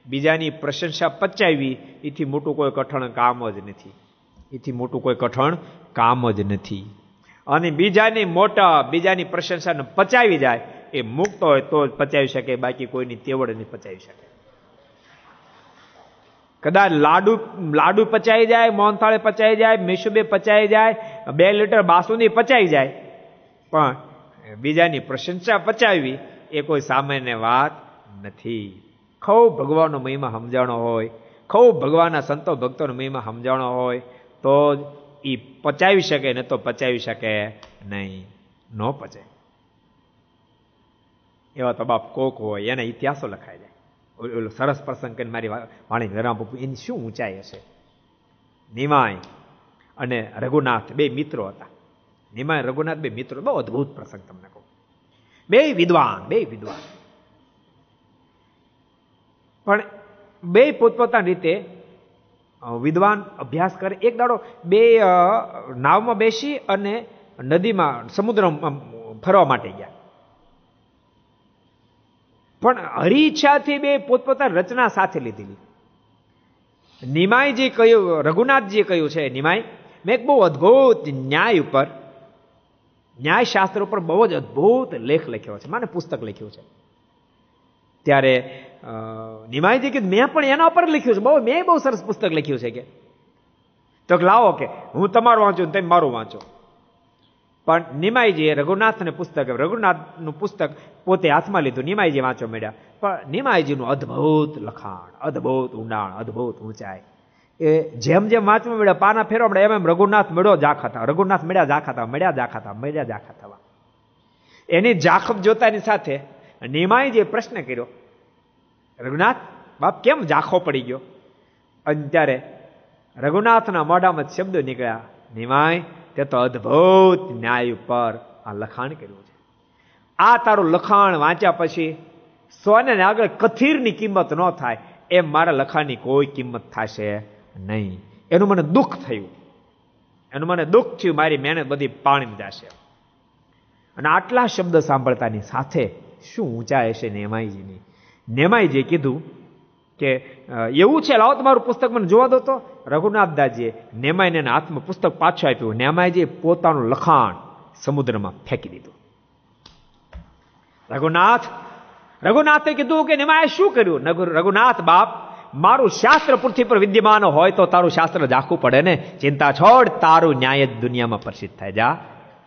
બીજાની પ્રશંસા પચાવી એથી મોટું કોઈ કઠણ કામ જ નથી. એથી મોટું કોઈ કઠણ કામ જ નથી. અને બીજાની પ્રશંસાને પચાવી જાય એ મુક્ત હોય તો જ પચાવી શકે, બાકી કોઈની તેવડ નહીં પચાવી શકે. કદાચ લાડુ પચાવી જાય, મોહનથાળે પચાવી જાય, મેસુબે પચાવી જાય, 2 લીટર બાસુંદી પચાવી જાય, પણ બીજાની પ્રશંસા પચાવવી એ કોઈ સામાન્ય વાત નથી. ખૂબ ભગવાનનો મહિમા સમજાણો હોય, ખૂબ ભગવાનના સંતો ભક્તોનો મહિમા સમજાણો હોય તો જ એ પચાવી શકે, ને તો પચાવી શકે નહીં, ન પચે. એવા તો બાપ કોક હોય, એના ઇતિહાસો લખાઈ જાય. ઓલો સરસ પ્રસંગ કરીને મારી વાણી ગરામ બાપુ, એની શું ઊંચાઈ હશે. નિમાય અને રઘુનાથ 2 મિત્રો હતા. નિમાય રઘુનાથ 2 મિત્રો, બહુ અદભુત પ્રસંગ તમને કહું. 2 વિદ્વાન. પણ 2 પોતપોતાની રીતે વિદ્વાન અભ્યાસ કરે. એક દાડો 2 નાવમાં બેસી અને નદીમાં સમુદ્રમાં ફરવા માટે ગયા. પણ હરિઈચ્છાથી 2 પોતપોતાની રચના સાથે લીધેલી. નિમાયજી કહ્યું, રઘુનાથજીએ કહ્યું છે, નિમાય મેં એક બહુ અદભુત ન્યાય શાસ્ત્ર ઉપર બહુ જ અદભુત લેખ લખ્યો છે, માને પુસ્તક લખ્યું છે. ત્યારે નિમાયજી કીધું મેં પણ એના ઉપર લખ્યું છે, મેં બહુ સરસ પુસ્તક લખ્યું છે કે. તો લાવો કે હું તમારું વાંચું, તમે મારું વાંચો. પણ નિમાયજીએ રઘુનાથને રઘુનાથનું પુસ્તક પોતે હાથમાં લીધું, નિમાયજી વાંચવા માંડ્યા. પણ નિમાયજીનું અદભુત લખાણ, અદભુત ઊંડાણ, અદભુત ઊંચાઈ. એ જેમ વાંચવા માંડ્યા, પાના ફેરવા માંડ્યા, એમ રઘુનાથ મળ્યો ઝાખા થવા, રઘુનાથ મળ્યા ઝાખા થવા. એની ઝાખપ જોતાની સાથે નિમાયજીએ પ્રશ્ન કર્યો, રઘુનાથ બાપ કેમ ઝાખો પડી ગયો? અને ત્યારે રઘુનાથના મોઢામાં શબ્દો નીકળ્યા, નિમાય તે તો અદભુત ન્યાય ઉપર આ લખાણ કર્યું છે. આ તારું લખાણ વાંચ્યા પછી સોને આગળ કથીરની કિંમત ન થાય એમ મારા લખાણની કોઈ કિંમત થશે નહીં. એનું મને દુઃખ થયું, મારી મહેનત બધી પાણીમાં જશે. અને આટલા શબ્દ સાંભળતાની સાથે શું ઊંચાઈ હશે નેમાઈજીની. નેમાઈજીએ કીધું કે એવું છે, લાવો તમારું પુસ્તક મને જોવા દો. તો રઘુનાથદાસજીએ નેમાઈને હાથમાં પુસ્તક પાછું આપ્યું. નેમાઈજીએ પોતાનું લખાણ સમુદ્રમાં ફેંકી દીધું. રઘુનાથે કીધું કે નેમાએ શું કર્યું? રઘુનાથ બાપ, મારું શાસ્ત્ર પૃથ્વી પર વિદ્યમાન હોય તો તારું શાસ્ત્ર ઝાખવું પડે ને. ચિંતા છોડ, તારું ન્યાય જ દુનિયામાં પ્રસિદ્ધ થાય. જા,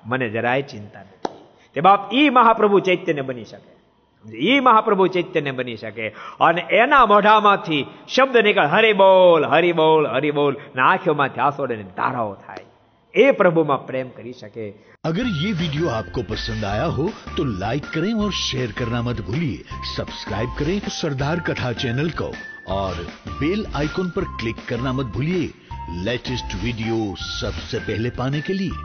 મને જરાય ચિંતા નથી. તે બાપ ઈ મહાપ્રભુ ચૈતન્ય બની શકે, અને એના મોઢામાંથી શબ્દ નીકળે, હરિ બોલ, હરિ બોલ, હરિ બોલ, ને આંખોમાંથી આંસુઓની ધારાઓ થાય. એ પ્રભુમાં પ્રેમ કરી શકે. अगर ये वीडियो आपको पसंद आया हो तो लाइक करें और शेयर करना मत भूलिए. सब्सक्राइब करें सरदार कथा चैनल को और बेल आइकॉन पर क्लिक करना मत भूलिए लेटेस्ट वीडियो सबसे पहले पाने के लिए.